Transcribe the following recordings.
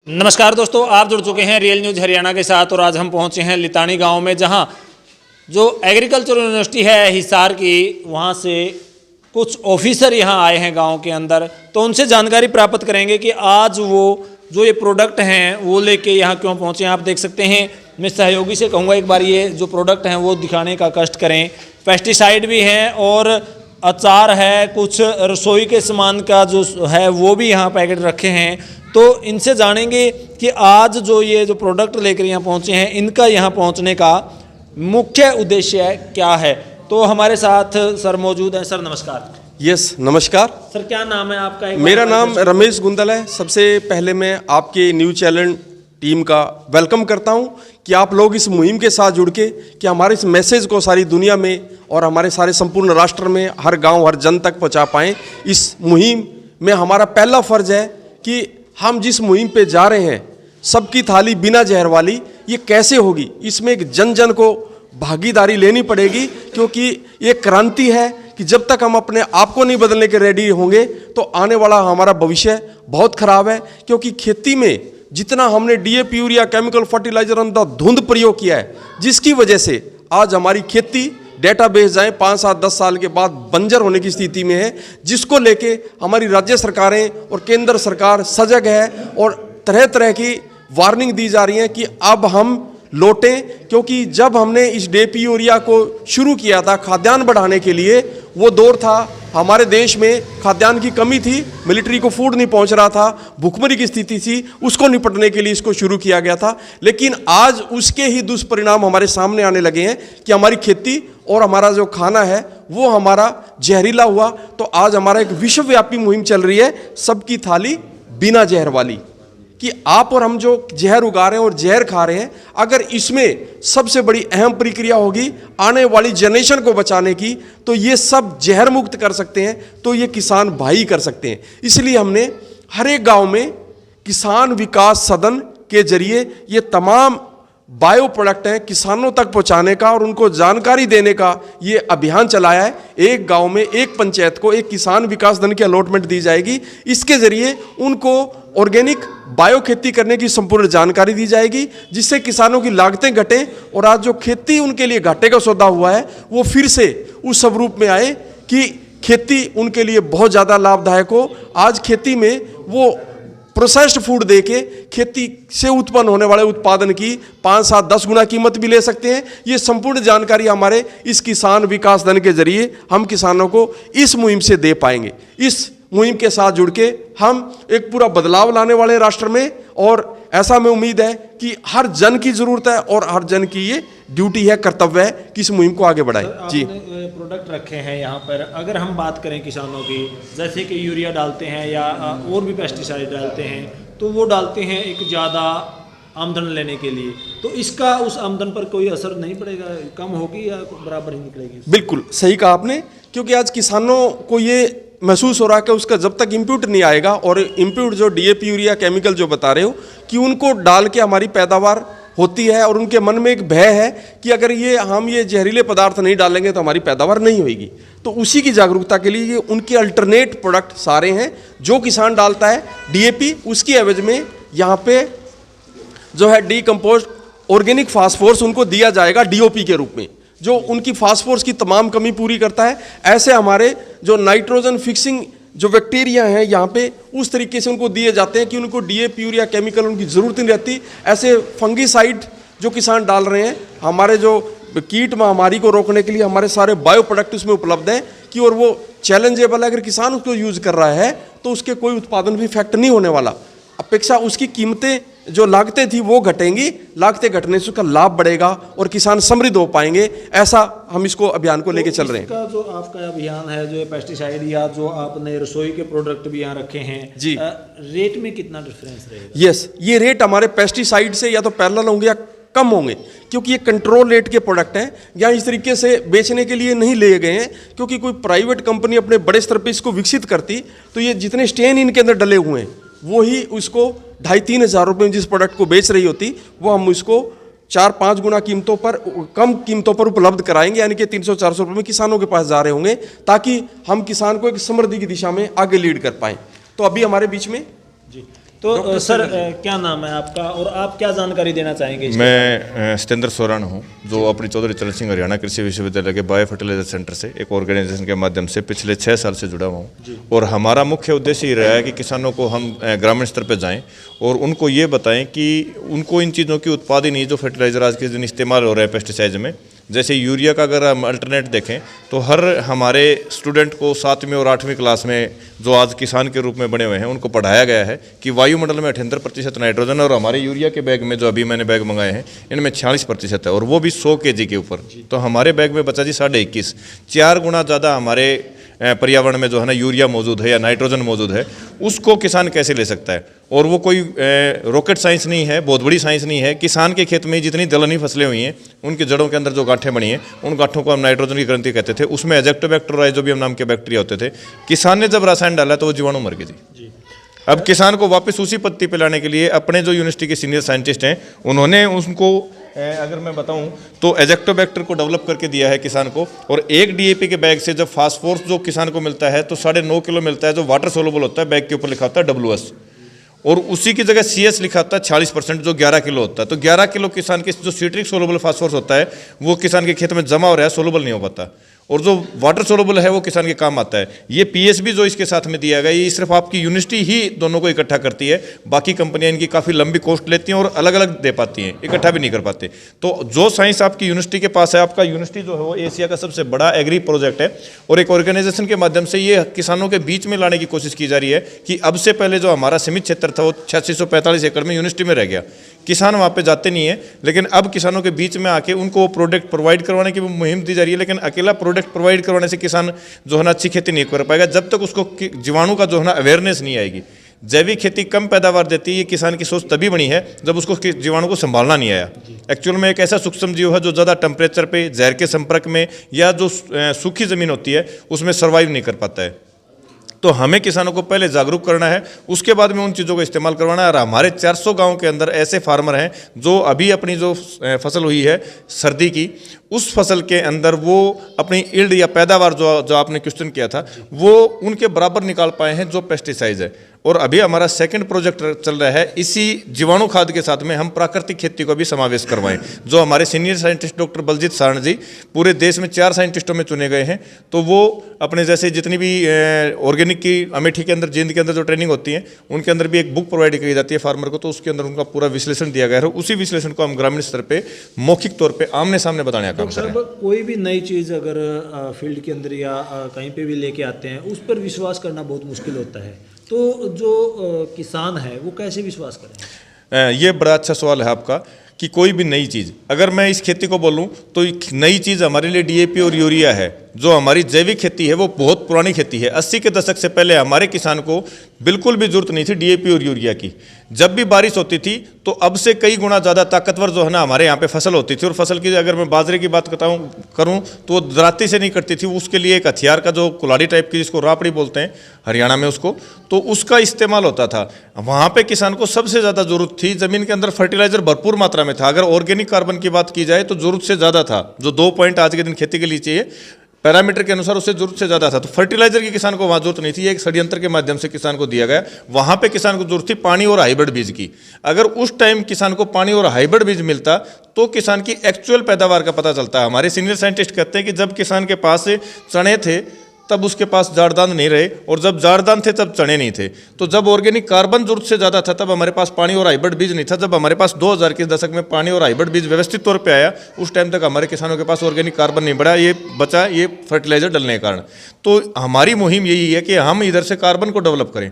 नमस्कार दोस्तों, आप जुड़ चुके हैं रियल न्यूज़ हरियाणा के साथ और आज हम पहुंचे हैं लितानी गांव में, जहां जो एग्रीकल्चर यूनिवर्सिटी है हिसार की, वहां से कुछ ऑफिसर यहां आए हैं गांव के अंदर। तो उनसे जानकारी प्राप्त करेंगे कि आज वो जो ये प्रोडक्ट हैं वो लेके यहाँ क्यों पहुँचे हैं। आप देख सकते हैं, मैं सहयोगी से कहूँगा एक बार ये जो प्रोडक्ट हैं वो दिखाने का कष्ट करें। पेस्टिसाइड भी हैं और अचार है, कुछ रसोई के सामान का जो है वो भी यहाँ पैकेट रखे हैं। तो इनसे जानेंगे कि आज जो ये जो प्रोडक्ट लेकर यहाँ पहुँचे हैं, इनका यहाँ पहुँचने का मुख्य उद्देश्य क्या है। तो हमारे साथ सर मौजूद हैं। सर नमस्कार। यस नमस्कार सर, क्या नाम है आपका? मेरा नाम रमेश गुंदल है। सबसे पहले मैं आपके न्यूज़ चैनल टीम का वेलकम करता हूं कि आप लोग इस मुहिम के साथ जुड़ के कि हमारे इस मैसेज को सारी दुनिया में और हमारे सारे संपूर्ण राष्ट्र में, हर गांव हर जन तक पहुंचा पाएं। इस मुहिम में हमारा पहला फर्ज है कि हम जिस मुहिम पे जा रहे हैं, सबकी थाली बिना जहर वाली, ये कैसे होगी, इसमें एक जन जन को भागीदारी लेनी पड़ेगी, क्योंकि ये क्रांति है कि जब तक हम अपने आप को नहीं बदलने के रेडी होंगे तो आने वाला हमारा भविष्य बहुत खराब है। क्योंकि खेती में जितना हमने डीएपी, यूरिया, केमिकल फर्टिलाइजर धुंध प्रयोग किया है, जिसकी वजह से आज हमारी खेती डेटाबेस जाएं 5, 7, 10 साल के बाद बंजर होने की स्थिति में है, जिसको लेके हमारी राज्य सरकारें और केंद्र सरकार सजग है और तरह तरह की वार्निंग दी जा रही है कि अब हम लौटें। क्योंकि जब हमने इस डीएपी यूरिया को शुरू किया था खाद्यान्न बढ़ाने के लिए, वो दौर था हमारे देश में खाद्यान्न की कमी थी, मिलिट्री को फूड नहीं पहुंच रहा था, भुखमरी की स्थिति थी, उसको निपटने के लिए इसको शुरू किया गया था। लेकिन आज उसके ही दुष्परिणाम हमारे सामने आने लगे हैं कि हमारी खेती और हमारा जो खाना है वो हमारा जहरीला हुआ। तो आज हमारा एक विश्वव्यापी मुहिम चल रही है, सबकी थाली बिना जहर वाली, कि आप और हम जो जहर उगा रहे हैं और जहर खा रहे हैं, अगर इसमें सबसे बड़ी अहम प्रक्रिया होगी आने वाली जनरेशन को बचाने की, तो ये सब जहर मुक्त कर सकते हैं, तो ये किसान भाई कर सकते हैं। इसलिए हमने हर एक गांव में किसान विकास सदन के जरिए ये तमाम बायो प्रोडक्ट हैं किसानों तक पहुंचाने का और उनको जानकारी देने का ये अभियान चलाया है। एक गांव में एक पंचायत को एक किसान विकास धन की अलॉटमेंट दी जाएगी। इसके जरिए उनको ऑर्गेनिक बायो खेती करने की संपूर्ण जानकारी दी जाएगी, जिससे किसानों की लागतें घटें और आज जो खेती उनके लिए घाटे का सौदा हुआ है वो फिर से उस स्वरूप में आए कि खेती उनके लिए बहुत ज़्यादा लाभदायक हो। आज खेती में वो प्रोसेस्ड फूड देके खेती से उत्पन्न होने वाले उत्पादन की 5, 7, 10 गुना कीमत भी ले सकते हैं। ये संपूर्ण जानकारी हमारे इस किसान विकास धन के जरिए हम किसानों को इस मुहिम से दे पाएंगे। इस मुहिम के साथ जुड़ के हम एक पूरा बदलाव लाने वाले हैं राष्ट्र में, और ऐसा में उम्मीद है कि हर जन की जरूरत है और हर जन की ये ड्यूटी है, कर्तव्य है कि इस मुहिम को आगे बढ़ाएं। जी, प्रोडक्ट रखे हैं यहाँ पर, अगर हम बात करें किसानों की, जैसे कि यूरिया डालते हैं या और भी पेस्टिसाइड डालते हैं, तो वो डालते हैं एक ज़्यादा आमदन लेने के लिए, तो इसका उस आमदन पर कोई असर नहीं पड़ेगा, कम होगी या बराबर ही निकलेगी? बिल्कुल सही कहा आपने, क्योंकि आज किसानों को ये महसूस हो रहा है कि उसका जब तक इम्प्यूट नहीं आएगा, और इम्प्यूट जो डीएपी यूरिया केमिकल जो बता रहे हो कि उनको डाल के हमारी पैदावार होती है, और उनके मन में एक भय है कि अगर हम ये जहरीले पदार्थ नहीं डालेंगे तो हमारी पैदावार नहीं होगी। तो उसी की जागरूकता के लिए ये उनके अल्टरनेट प्रोडक्ट सारे हैं। जो किसान डालता है डीएपी, उसकी एवज में यहाँ पे जो है डीकम्पोज्ड ऑर्गेनिक फास्फोरस उनको दिया जाएगा डीओपी के रूप में, जो उनकी फास्फोरस की तमाम कमी पूरी करता है। ऐसे हमारे जो नाइट्रोजन फिक्सिंग जो बैक्टीरिया हैं यहाँ पे, उस तरीके से उनको दिए जाते हैं कि उनको डीएपी यूरिया केमिकल उनकी ज़रूरत नहीं रहती। ऐसे फंगीसाइड जो किसान डाल रहे हैं, हमारे जो कीट महामारी को रोकने के लिए हमारे सारे बायो प्रोडक्ट उसमें उपलब्ध हैं कि, और वो चैलेंजेबल है। अगर किसान उसको यूज़ कर रहा है तो उसके कोई उत्पादन भी इफेक्ट नहीं होने वाला, अपेक्षा उसकी कीमतें जो लागतें थी वो घटेंगी, लागतें घटने से उसका लाभ बढ़ेगा और किसान समृद्ध हो पाएंगे। ऐसा हम इसको अभियान को लेके चल रहे हैं। जो आपका अभियान है, जो पेस्टिसाइड या जो आपने रसोई के प्रोडक्ट भी यहाँ रखे हैं जी, रेट में कितना डिफरेंस रहेगा? यस, ये रेट हमारे पेस्टिसाइड से या तो पैरेलल होंगे या कम होंगे, क्योंकि ये कंट्रोल रेट के प्रोडक्ट हैं। या इस तरीके से बेचने के लिए नहीं लिए गए हैं, क्योंकि कोई प्राइवेट कंपनी अपने बड़े स्तर पर इसको विकसित करती तो ये जितने स्टेन इनके अंदर डले हुए हैं वो ही उसको 2,500-3 हज़ार रुपये में जिस प्रोडक्ट को बेच रही होती, वो हम इसको 4-5 गुना कीमतों पर, कम कीमतों पर उपलब्ध कराएंगे। यानी कि 300-400 रुपये में किसानों के पास जा रहे होंगे, ताकि हम किसान को एक समृद्धि की दिशा में आगे लीड कर पाएँ। तो अभी हमारे बीच में जी तो सर क्या नाम है आपका और आप क्या जानकारी देना चाहेंगे इसके मैं सतेंद्र सोरान हूँ, जो अपनी चौधरी चरण सिंह हरियाणा कृषि विश्वविद्यालय के बायो फर्टिलाइजर सेंटर से एक ऑर्गेनाइजेशन के माध्यम से पिछले 6 साल से जुड़ा हुआ हूँ। और हमारा मुख्य उद्देश्य ये रहा है कि किसानों को हम ग्रामीण स्तर पर जाएं और उनको ये बताएं कि उनको इन चीज़ों की उत्पादन ही जो फर्टिलाइजर आज के दिन इस्तेमाल हो रहा है पेस्टिसाइड में, जैसे यूरिया का अगर हम अल्टरनेट देखें तो हर हमारे स्टूडेंट को 7वीं और 8वीं क्लास में जो आज किसान के रूप में बने हुए हैं उनको पढ़ाया गया है कि वायुमंडल में 78% नाइट्रोजन, और हमारे यूरिया के बैग में जो अभी मैंने बैग मंगाए हैं इनमें 46% है, और वो भी 100 kg के ऊपर। तो हमारे बैग में बचा जी 21.5, 4 गुना ज़्यादा हमारे पर्यावरण में जो है ना यूरिया मौजूद है या नाइट्रोजन मौजूद है, उसको किसान कैसे ले सकता है। और वो कोई रॉकेट साइंस नहीं है, बहुत बड़ी साइंस नहीं है। किसान के खेत में जितनी दलहनी फसलें हुई हैं उनकी जड़ों के अंदर जो गांठें बनी हैं उन गांठों को हम नाइट्रोजन की ग्रंथि कहते थे, उसमें एजेक्टोबैक्टर जो भी हम नाम के बैक्टीरिया होते थे। किसान ने जब रसायन डाला तो वो जीवाणु मर गए जी। अब किसान को वापस उसी पत्ती पे लाने के लिए अपने जो यूनिवर्सिटी के सीनियर साइंटिस्ट हैं उन्होंने उनको अगर मैं बताऊं तो एजेक्टोबैक्टर को डेवलप करके दिया है किसान को। और एक डीएपी के बैग से जब फास्फोरस जो किसान को मिलता है तो 9.5 किलो मिलता है, जो वाटर सोलुबल होता है। बैग के ऊपर लिखा होता है WS, और उसी की जगह CS लिखा होता है 40%, जो 11 किलो होता है। तो 11 किलो किसान के जो सिट्रिक सोलुबल फास्फोरस होता है वो किसान के खेत में जमा हो रहा है, सोलुबल नहीं हो पाता, और जो वाटर सोलुबल है वो किसान के काम आता है। ये PS भी जो इसके साथ में दिया गया, ये सिर्फ आपकी यूनिवर्सिटी ही दोनों को इकट्ठा करती है। बाकी कंपनियां इनकी काफ़ी लंबी कॉस्ट लेती हैं और अलग अलग दे पाती हैं, इकट्ठा भी नहीं कर पाते। तो जो साइंस आपकी यूनिवर्सिटी के पास है, आपका यूनिवर्सिटी जो है वो एशिया का सबसे बड़ा एग्री प्रोजेक्ट है, और एक ऑर्गेनाइजेशन के माध्यम से ये किसानों के बीच में लाने की कोशिश की जा रही है कि अब से पहले जो हमारा सीमित क्षेत्र था वो 8645 एकड़ में यूनिवर्सिटी में रह गया, किसान वहाँ पे जाते नहीं है। लेकिन अब किसानों के बीच में आके उनको प्रोडक्ट प्रोवाइड करवाने की मुहिम दी जा रही है। लेकिन अकेला प्रोडक्ट प्रोवाइड करवाने से किसान जो है ना अच्छी खेती नहीं कर पाएगा जब तक उसको जीवाणु का जो है ना अवेयरनेस नहीं आएगी। जैविक खेती कम पैदावार देती है, ये किसान की सोच तभी बनी है जब उसको जीवाणु को संभालना नहीं आया। एक्चुअल में एक ऐसा सूक्ष्म जीव है जो ज़्यादा टेम्परेचर पे, जहर के संपर्क में या जो सूखी ज़मीन होती है उसमें सर्वाइव नहीं कर पाता है। तो हमें किसानों को पहले जागरूक करना है, उसके बाद में उन चीज़ों का इस्तेमाल करवाना है। और हमारे 400 गाँव के अंदर ऐसे फार्मर हैं जो अभी अपनी जो फसल हुई है सर्दी की, उस फसल के अंदर वो अपनी इल्ड या पैदावार जो आपने क्वेश्चन किया था वो उनके बराबर निकाल पाए हैं जो पेस्टिसाइड है। और अभी हमारा सेकंड प्रोजेक्ट चल रहा है, इसी जीवाणु खाद के साथ में हम प्राकृतिक खेती को भी समावेश करवाएं। जो हमारे senior scientist doctor Baljeet Saran ji पूरे देश में 4 साइंटिस्टों में चुने गए हैं, तो वो अपने जैसे जितनी भी ऑर्गेनिक की अमेठी के अंदर, जींद के अंदर जो ट्रेनिंग होती है उनके अंदर भी एक बुक प्रोवाइड की जाती है फार्मर को, तो उसके अंदर उनका पूरा विश्लेषण दिया गया है। उसी विश्लेषण को हम ग्रामीण स्तर पर मौखिक तौर पर आमने सामने बताने का काम कर रहे हैं। कोई भी नई चीज़ अगर फील्ड के अंदर या कहीं पे भी लेके आते हैं उस पर विश्वास करना बहुत मुश्किल होता है, तो जो किसान है वो कैसे विश्वास करें? ये बड़ा अच्छा सवाल है आपका कि कोई भी नई चीज़, अगर मैं इस खेती को बोलूं तो नई चीज़ हमारे लिए DAP और यूरिया है। जो हमारी जैविक खेती है वो बहुत पुरानी खेती है। 80 के दशक से पहले हमारे किसान को बिल्कुल भी जरूरत नहीं थी DAP और यूरिया की। जब भी बारिश होती थी तो अब से कई गुना ज़्यादा ताकतवर जो है ना हमारे यहाँ पे फसल होती थी। और फसल की अगर मैं बाजरे की बात करूँ तो वो दराती से नहीं करती थी, उसके लिए एक हथियार का जो कुल्हाड़ी टाइप की जिसको रापड़ी बोलते हैं हरियाणा में उसको, तो उसका इस्तेमाल होता था। वहाँ पे किसान को सबसे ज़्यादा जरूरत थी, ज़मीन के अंदर फर्टिलाइजर भरपूर मात्रा में था। अगर ऑर्गेनिक कार्बन की बात की जाए तो जरूरत से ज़्यादा था, जो 2 पॉइंट आज के दिन खेती के लिए चाहिए पैरामीटर के अनुसार उससे जरूरत से ज़्यादा था। तो फर्टिलाइजर की किसान को वहाँ जरूरत नहीं थी, एक षड्यंत्र के माध्यम से किसान को दिया गया। वहाँ पे किसान को जरूरत थी पानी और हाइब्रिड बीज की। अगर उस टाइम किसान को पानी और हाइब्रिड बीज मिलता तो किसान की एक्चुअल पैदावार का पता चलता है। हमारे सीनियर साइंटिस्ट कहते हैं कि जब किसान के पास चने थे तब उसके पास जारदान नहीं रहे, और जब जारदान थे तब चने नहीं थे। तो जब ऑर्गेनिक कार्बन जरूरत से ज़्यादा था तब हमारे पास पानी और हाइब्रिड बीज नहीं था। जब हमारे पास 2000 के दशक में पानी और हाइब्रिड बीज व्यवस्थित तौर पे आया, उस टाइम तक हमारे किसानों के पास ऑर्गेनिक कार्बन नहीं बढ़ा, ये बचा ये फर्टिलाइजर डलने के कारण। तो हमारी मुहिम यही है कि हम इधर से कार्बन को डेवलप करें।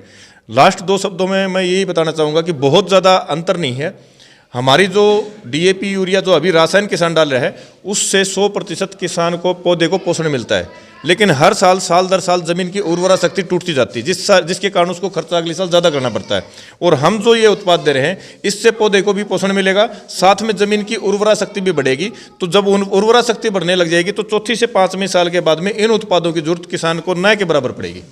लास्ट 2 शब्दों में मैं यही बताना चाहूँगा कि बहुत ज़्यादा अंतर नहीं है। हमारी जो DAP यूरिया जो अभी रासायन किसान डाल रहा है उससे 100% किसान को पौधे को पोषण मिलता है, लेकिन हर साल दर साल जमीन की उर्वरा शक्ति टूटती जाती है, जिसके कारण उसको खर्चा अगले साल ज़्यादा करना पड़ता है। और हम जो ये उत्पाद दे रहे हैं इससे पौधे को भी पोषण मिलेगा, साथ में जमीन की उर्वरा शक्ति भी बढ़ेगी। तो जब उर्वरा शक्ति बढ़ने लग जाएगी तो 4थी से 5वीं साल के बाद में इन उत्पादों की जरूरत किसान को न के बराबर पड़ेगी।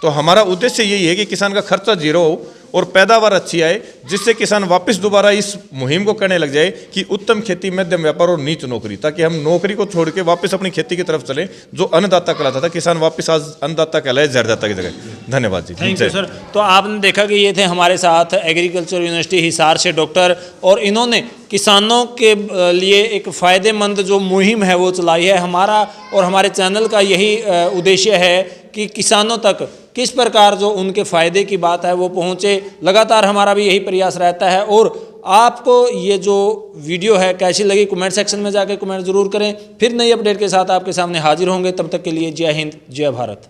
तो हमारा उद्देश्य यही है कि किसान का खर्चा जीरो हो और पैदावार अच्छी आए, जिससे किसान वापस दोबारा इस मुहिम को करने लग जाए कि उत्तम खेती, मध्यम व्यापार और नीच नौकरी, ताकि हम नौकरी को छोड़ के वापस अपनी खेती की तरफ चलें। जो अन्नदाता कहलाता था, किसान वापस आज अन्नदाता कहलाए, जहरदाता की जगह। धन्यवाद जी। Thank you sir. तो आपने देखा कि ये थे हमारे साथ एग्रीकल्चर यूनिवर्सिटी हिसार से डॉक्टर, और इन्होंने किसानों के लिए एक फ़ायदेमंद जो मुहिम है वो चलाई है। हमारा और हमारे चैनल का यही उद्देश्य है कि किसानों तक किस प्रकार जो उनके फ़ायदे की बात है वो पहुँचे। लगातार हमारा भी यही प्रयास रहता है। और आपको ये जो वीडियो है कैसी लगी, कमेंट सेक्शन में जाकर कमेंट ज़रूर करें। फिर नई अपडेट के साथ आपके सामने हाजिर होंगे। तब तक के लिए जय हिंद, जय भारत।